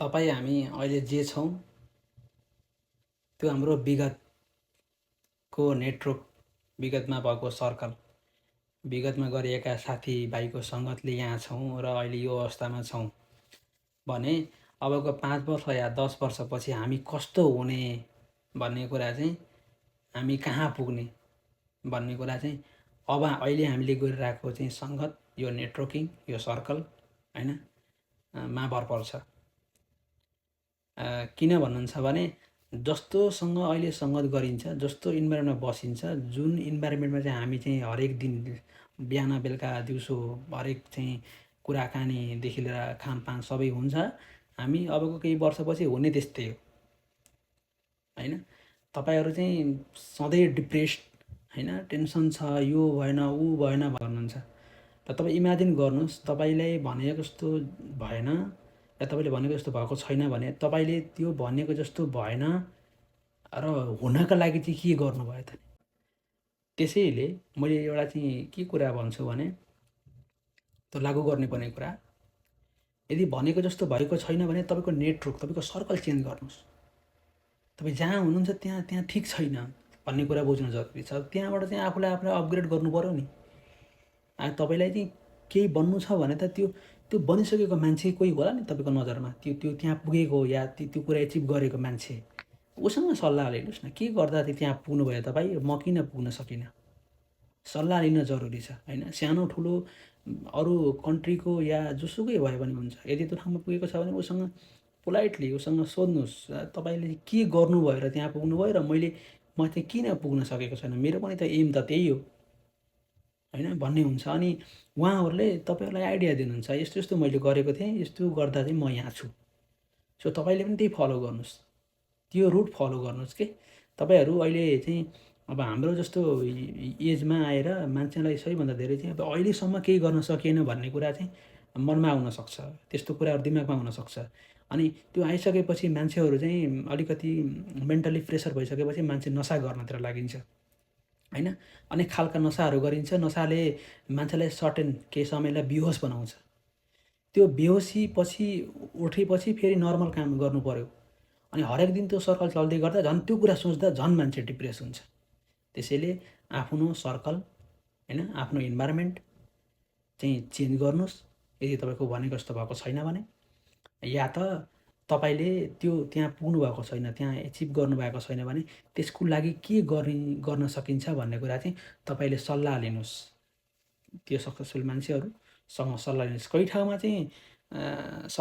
तपाईँ हामी अहिले जे छौँ त्यो हाम्रो विगतको नेटवर्क, विगतमा भएको सर्कल, विगतमा गरिएका साथीभाइको सङ्गतले यहाँ छौँ र अहिले यो अवस्थामा छौँ भने अबको 5 वर्ष या 10 वर्षपछि हामी कस्तो हुने भन्ने कुरा चाहिँ, हामी कहाँ पुग्ने भन्ने कुरा चाहिँ अब अहिले हामीले गरिरहेको चाहिँ सङ्गत, यो नेटवर्किङ, यो सर्कल होइन मा भर पर्छ। किन भन्नुहुन्छ भने जस्तोसँग अहिले सङ्गत गरिन्छ, जस्तो इन्भाइरोमेन्टमा बसिन्छ, जुन इन्भाइरोमेन्टमा चाहिँ हामी चाहिँ हरेक दिन बिहान बेलुका दिउँसो हरेक चाहिँ कुराकानीदेखि लिएर खानपान सबै हुन्छ, हामी अबको केही वर्षपछि हुने त्यस्तै हो होइन। तपाईँहरू चाहिँ सधैँ डिप्रेस्ड होइन, टेन्सन छ, यो भएन ऊ भएन भन्नुहुन्छ। र तपाईँ इमेजिन गर्नुहोस्, तपाईँलाई भनेको जस्तो भएन या तपाईँले भनेको जस्तो भएको छैन भने तपाईँले त्यो भनेको जस्तो भएन र हुनका लागि चाहिँ के गर्नुभयो त? त्यसैले मैले एउटा चाहिँ के कुरा भन्छु भने त्यो लागू गर्नुपर्ने कुरा, यदि भनेको जस्तो भएको छैन भने तपाईँको नेटवर्क, तपाईँको सर्कल चेन्ज गर्नुहोस्। तपाईँ जहाँ हुनुहुन्छ त्यहाँ त्यहाँ ठिक छैन भन्ने कुरा बुझ्नु जरुरी छ। त्यहाँबाट चाहिँ आफूलाई अपग्रेड गर्नु पऱ्यो नि। तपाईँलाई चाहिँ केही बन्नु छ भने त त्यो बनिसकेको मान्छे कोही होला नि तपाईँको नजरमा, त्यो त्यहाँ पुगेको या त्यो कुरा एचिभ गरेको मान्छे, उसँग सल्लाह लिनुहोस् न। के गर्दा चाहिँ त्यहाँ पुग्नुभयो तपाईँ, म किन पुग्न सकिनँ? सल्लाह लिन जरुरी छ होइन। सानो ठुलो अरू कन्ट्रीको या जोसुकै भयो भने हुन्छ। यदि त्यो ठाउँमा पुगेको छ भने उसँग पोलाइटली उसँग सोध्नुहोस्, तपाईँले के गर्नुभयो र त्यहाँ पुग्नुभयो र म चाहिँ किन पुग्न सकेको छैन, मेरो पनि त एम त त्यही हो होइन भन्ने हुन्छ। अनि उहाँहरूले तपाईँहरूलाई आइडिया दिनुहुन्छ, यस्तो यस्तो मैले गरेको थिएँ, यस्तो गर्दा चाहिँ म यहाँ छु। सो तपाईँले पनि त्यही फलो गर्नुहोस्, त्यो रुट फलो गर्नुहोस् कि तपाईँहरू अहिले चाहिँ अब हाम्रो जस्तो एजमा आएर मान्छेलाई सबैभन्दा धेरै चाहिँ अब अहिलेसम्म केही गर्न सकिएन भन्ने कुरा चाहिँ मनमा आउनसक्छ, त्यस्तो कुराहरू दिमागमा आउनसक्छ। अनि त्यो आइसकेपछि मान्छेहरू चाहिँ अलिकति मेन्टली प्रेसर भइसकेपछि मान्छे नसा गर्नतिर लागिन्छ होइन। अनेक खालका नसाहरू गरिन्छ। नसाले मान्छेलाई सर्टेन केही समयलाई बेहोस बनाउँछ। त्यो बेहोसी पछि उठेपछि फेरि नर्मल काम गर्नु पर्यो। अनि हरेक दिन त्यो सर्कल चल्दै गर्दा झन् त्यो कुरा सोच्दा झन् मान्छे डिप्रेस हुन्छ। त्यसैले आफ्नो सर्कल होइन, आफ्नो इन्भाइरोमेन्ट चाहिँ चेन्ज गर्नुहोस् यदि तपाईँको भनेको जस्तो भएको छैन भने, या त तपाईँले त्यो त्यहाँ पुग्नु भएको छैन, त्यहाँ एचिभ गर्नुभएको छैन भने त्यसको लागि के गर्न सकिन्छ भन्ने कुरा चाहिँ तपाईँले सल्लाह लिनुहोस्। त्यो सक्सेसफुल मान्छेहरूसँग सल्लाह लिनुहोस्। कही ठाउँमा चाहिँ